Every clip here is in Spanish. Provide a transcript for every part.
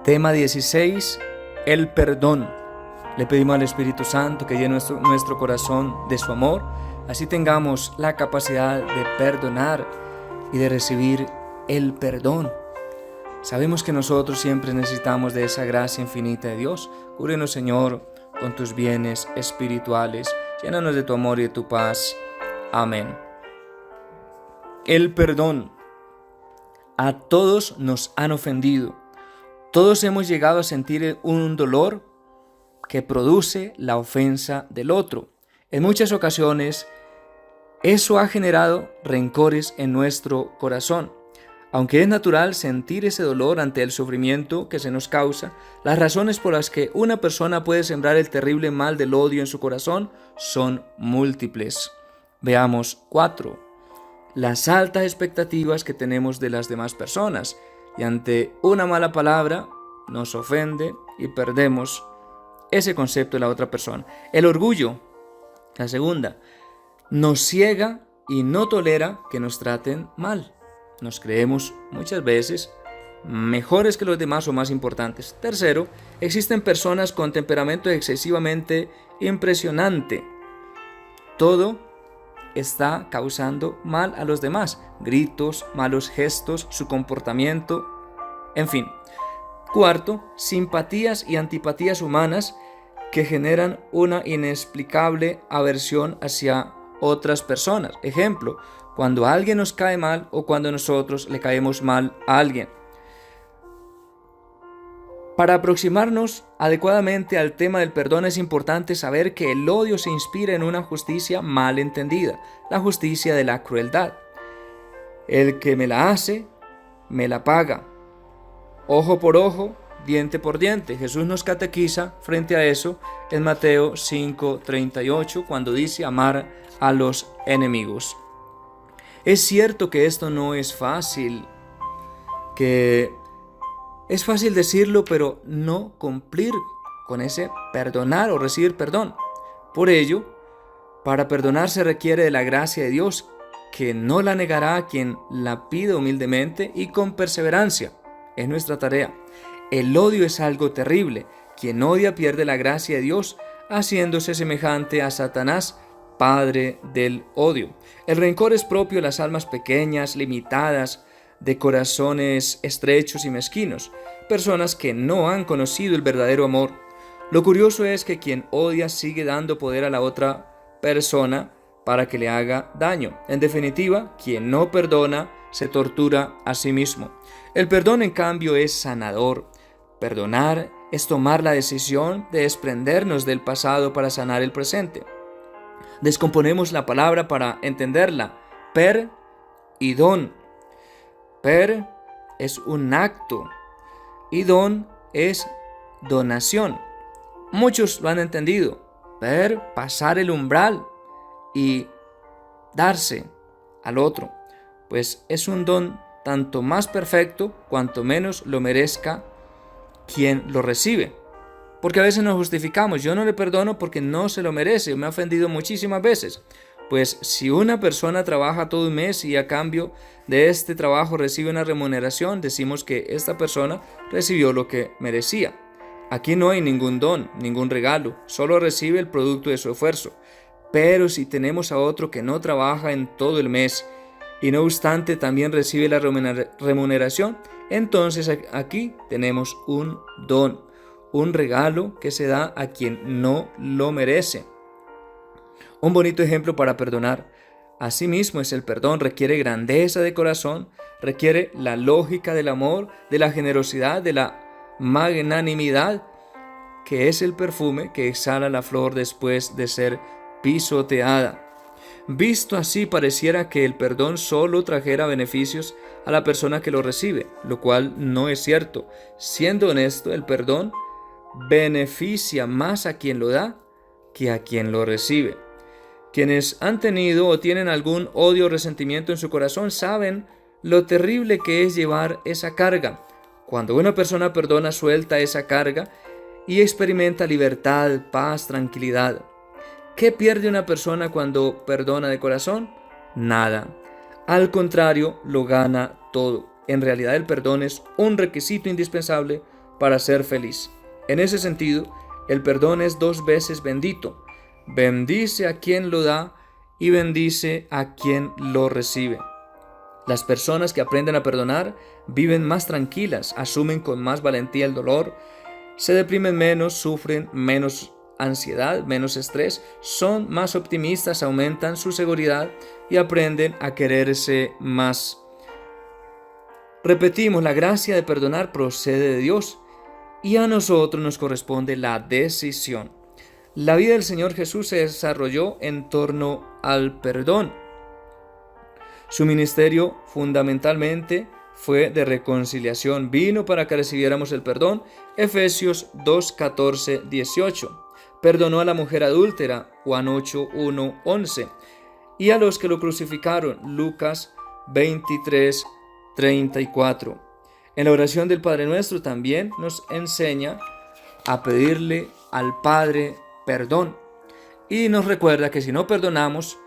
Tema 16, el perdón. Le pedimos al Espíritu Santo que llene nuestro corazón de su amor, así tengamos la capacidad de perdonar y de recibir el perdón. Sabemos que nosotros siempre necesitamos de esa gracia infinita de Dios. Cúbrenos, Señor, con tus bienes espirituales. Llénanos de tu amor y de tu paz. Amén. El perdón. A todos nos han ofendido. Todos hemos llegado a sentir un dolor que produce la ofensa del otro. En muchas ocasiones, eso ha generado rencores en nuestro corazón. Aunque es natural sentir ese dolor ante el sufrimiento que se nos causa, las razones por las que una persona puede sembrar el terrible mal del odio en su corazón son múltiples. Veamos 4. Las altas expectativas que tenemos de las demás personas, y ante una mala palabra nos ofende y perdemos ese concepto de la otra persona. El orgullo, la segunda, nos ciega y no tolera que nos traten mal. Nos creemos muchas veces mejores que los demás o más importantes. Tercero, existen personas con temperamento excesivamente impresionante. Todo está causando mal a los demás. Gritos, malos gestos, su comportamiento, en fin. Cuarto, simpatías y antipatías humanas que generan una inexplicable aversión hacia otras personas. Ejemplo, cuando alguien nos cae mal o cuando nosotros le caemos mal a alguien. Para aproximarnos adecuadamente al tema del perdón es importante saber que el odio se inspira en una justicia mal entendida, la justicia de la crueldad. El que me la hace, me la paga. Ojo por ojo, diente por diente. Jesús nos catequiza frente a eso en Mateo 5:38 cuando dice amar a los enemigos. Es cierto que esto no es fácil, que es fácil decirlo, pero no cumplir con ese perdonar o recibir perdón. Por ello, para perdonar se requiere de la gracia de Dios, que no la negará a quien la pide humildemente y con perseverancia. Es nuestra tarea. El odio es algo terrible. Quien odia pierde la gracia de Dios, haciéndose semejante a Satanás, padre del odio. El rencor es propio de las almas pequeñas, limitadas, de corazones estrechos y mezquinos, personas que no han conocido el verdadero amor. Lo curioso es que quien odia sigue dando poder a la otra persona para que le haga daño. En definitiva, quien no perdona se tortura a sí mismo. El perdón, en cambio, es sanador. Perdonar es tomar la decisión de desprendernos del pasado para sanar el presente. Descomponemos la palabra para entenderla. Per y don. Per es un acto y don es donación. Muchos lo han entendido. Per, pasar el umbral y darse al otro. Pues es un don tanto más perfecto cuanto menos lo merezca quien lo recibe. Porque a veces nos justificamos. Yo no le perdono porque no se lo merece. Me ha ofendido muchísimas veces. Pues si una persona trabaja todo un mes y a cambio de este trabajo recibe una remuneración, decimos que esta persona recibió lo que merecía. Aquí no hay ningún don, ningún regalo, solo recibe el producto de su esfuerzo. Pero si tenemos a otro que no trabaja en todo el mes y no obstante también recibe la remuneración, entonces aquí tenemos un don, un regalo que se da a quien no lo merece. Un bonito ejemplo para perdonar. Asimismo es el perdón, requiere grandeza de corazón, requiere la lógica del amor, de la generosidad, de la magnanimidad, que es el perfume que exhala la flor después de ser pisoteada. Visto así, pareciera que el perdón solo trajera beneficios a la persona que lo recibe, lo cual no es cierto. Siendo honesto, el perdón beneficia más a quien lo da que a quien lo recibe. Quienes han tenido o tienen algún odio o resentimiento en su corazón saben lo terrible que es llevar esa carga. Cuando una persona perdona, suelta esa carga y experimenta libertad, paz, tranquilidad. ¿Qué pierde una persona cuando perdona de corazón? Nada. Al contrario, lo gana todo. En realidad, el perdón es un requisito indispensable para ser feliz. En ese sentido, el perdón es 2 veces bendito. Bendice a quien lo da y bendice a quien lo recibe. Las personas que aprenden a perdonar viven más tranquilas, asumen con más valentía el dolor, se deprimen menos, sufren menos ansiedad, menos estrés, son más optimistas, aumentan su seguridad y aprenden a quererse más. Repetimos, la gracia de perdonar procede de Dios y a nosotros nos corresponde la decisión. La vida del Señor Jesús se desarrolló en torno al perdón. Su ministerio fundamentalmente fue de reconciliación. Vino para que recibiéramos el perdón. Efesios 2, 14, 18. Perdonó a la mujer adúltera. Juan 8, 1, 11. Y a los que lo crucificaron. Lucas 23, 34. En la oración del Padre Nuestro también nos enseña a pedirle al Padre perdón. Y nos recuerda que si no perdonamos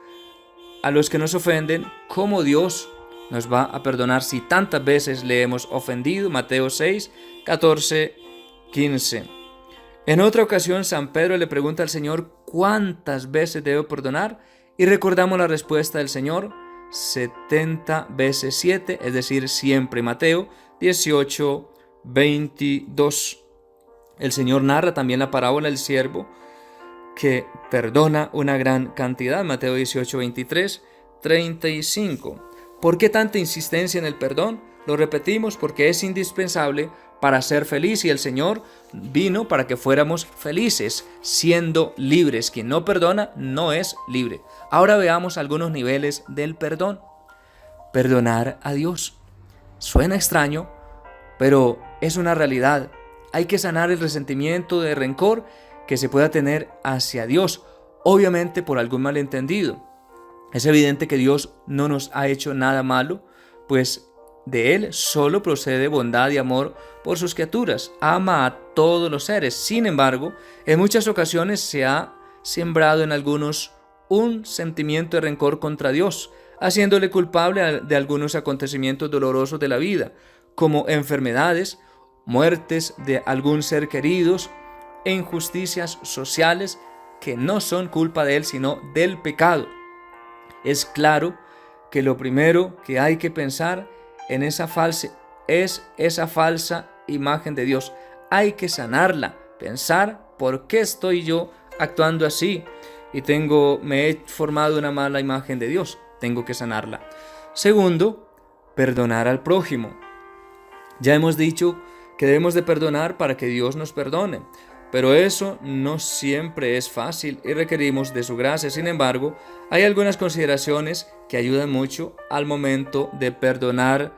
a los que nos ofenden, ¿cómo Dios nos va a perdonar si tantas veces le hemos ofendido? Mateo 6, 14, 15. En otra ocasión, San Pedro le pregunta al Señor ¿cuántas veces debo perdonar? Y recordamos la respuesta del Señor, 70 veces 7, es decir, siempre. Mateo 18, 22. El Señor narra también la parábola del siervo que perdona una gran cantidad. Mateo 18, 23, 35. ¿Por qué tanta insistencia en el perdón? Lo repetimos porque es indispensable para ser feliz y el Señor vino para que fuéramos felices, siendo libres. Quien no perdona no es libre. Ahora veamos algunos niveles del perdón. Perdonar a Dios. Suena extraño, pero es una realidad. Hay que sanar el resentimiento de rencor que se pueda tener hacia Dios, obviamente por algún malentendido. Es evidente que Dios no nos ha hecho nada malo, pues de Él solo procede bondad y amor por sus criaturas. Ama a todos los seres. Sin embargo, en muchas ocasiones se ha sembrado en algunos un sentimiento de rencor contra Dios, haciéndole culpable de algunos acontecimientos dolorosos de la vida, como enfermedades, muertes de algún ser queridos, e injusticias sociales que no son culpa de él, sino del pecado. Es claro que lo primero que hay que pensar en es esa falsa imagen de Dios. Hay que sanarla, pensar por qué estoy yo actuando así y me he formado una mala imagen de Dios. Tengo que sanarla. Segundo, perdonar al prójimo. Ya hemos dicho que debemos de perdonar para que Dios nos perdone. Pero eso no siempre es fácil y requerimos de su gracia. Sin embargo, hay algunas consideraciones que ayudan mucho al momento de perdonar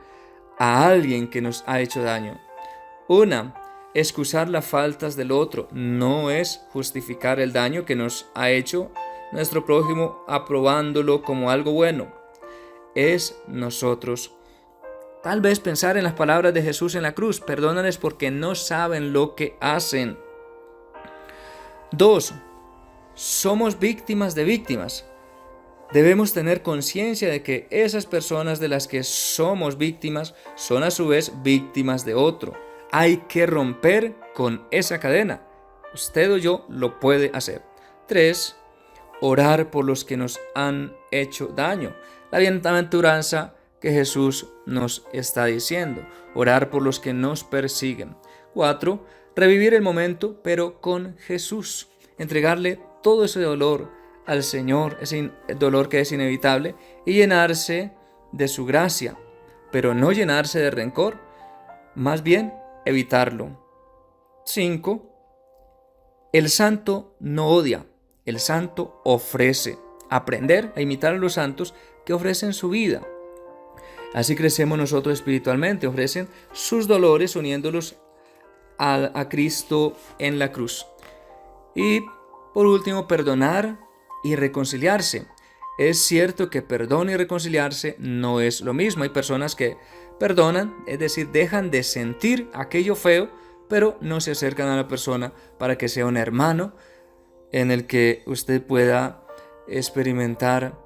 a alguien que nos ha hecho daño. Una, excusar las faltas del otro. No es justificar el daño que nos ha hecho nuestro prójimo aprobándolo como algo bueno. Es nosotros. Tal vez pensar en las palabras de Jesús en la cruz. Perdónales porque no saben lo que hacen. 2. Somos víctimas de víctimas. Debemos tener conciencia de que esas personas de las que somos víctimas son a su vez víctimas de otro. Hay que romper con esa cadena. Usted o yo lo puede hacer. 3. Orar por los que nos han hecho daño. La bienaventuranza que Jesús nos está diciendo. Orar por los que nos persiguen. 4. Revivir el momento, pero con Jesús. Entregarle todo ese dolor al Señor, ese dolor que es inevitable, y llenarse de su gracia, pero no llenarse de rencor, más bien evitarlo. 5. El santo no odia, el santo ofrece. Aprender a imitar a los santos que ofrecen su vida. Así crecemos nosotros espiritualmente, ofrecen sus dolores uniéndolos a Cristo en la cruz. Y por último, perdonar y reconciliarse. Es cierto que perdón y reconciliarse no es lo mismo. Hay personas que perdonan, es decir, dejan de sentir aquello feo, pero no se acercan a la persona para que sea un hermano en el que usted pueda experimentar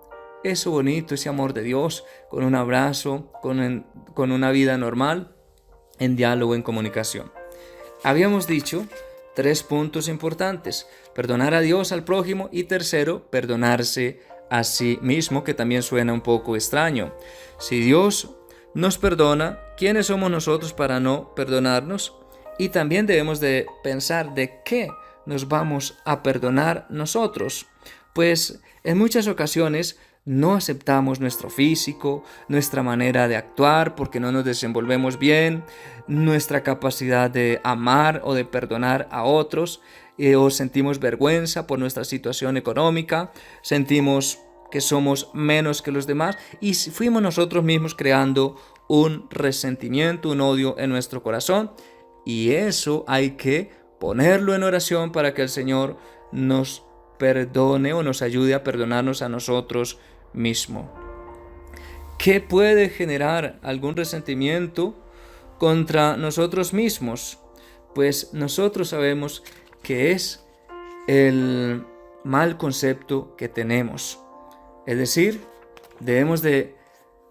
eso bonito, ese amor de Dios, con un abrazo, con una vida normal, en diálogo, en comunicación. Habíamos dicho 3 puntos importantes: perdonar a Dios, al prójimo, y tercero, perdonarse a sí mismo, que también suena un poco extraño. Si Dios nos perdona, ¿quiénes somos nosotros para no perdonarnos? Y también debemos de pensar de qué nos vamos a perdonar nosotros. Pues en muchas ocasiones no aceptamos nuestro físico, nuestra manera de actuar porque no nos desenvolvemos bien, nuestra capacidad de amar o de perdonar a otros, o sentimos vergüenza por nuestra situación económica, sentimos que somos menos que los demás y fuimos nosotros mismos creando un resentimiento, un odio en nuestro corazón, y eso hay que ponerlo en oración para que el Señor nos perdone o nos ayude a perdonarnos a nosotros mismos. ¿Qué puede generar algún resentimiento contra nosotros mismos? Pues nosotros sabemos que es el mal concepto que tenemos. Es decir, debemos de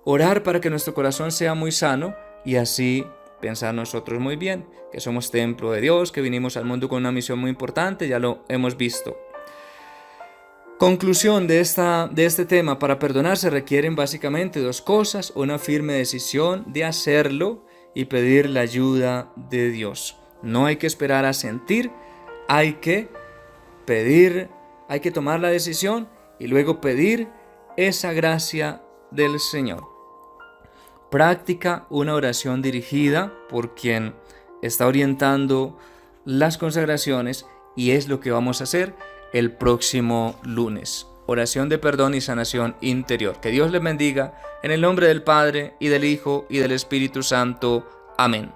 orar para que nuestro corazón sea muy sano y así pensar nosotros muy bien, que somos templo de Dios, que vinimos al mundo con una misión muy importante, ya lo hemos visto. Conclusión de este tema: para perdonar se requieren básicamente 2 cosas: una firme decisión de hacerlo y pedir la ayuda de Dios. No hay que esperar a sentir, hay que pedir, hay que tomar la decisión y luego pedir esa gracia del Señor. Practica una oración dirigida por quien está orientando las consagraciones, y es lo que vamos a hacer el próximo lunes. Oración de perdón y sanación interior. Que Dios les bendiga, en el nombre del Padre, y del Hijo, y del Espíritu Santo. Amén.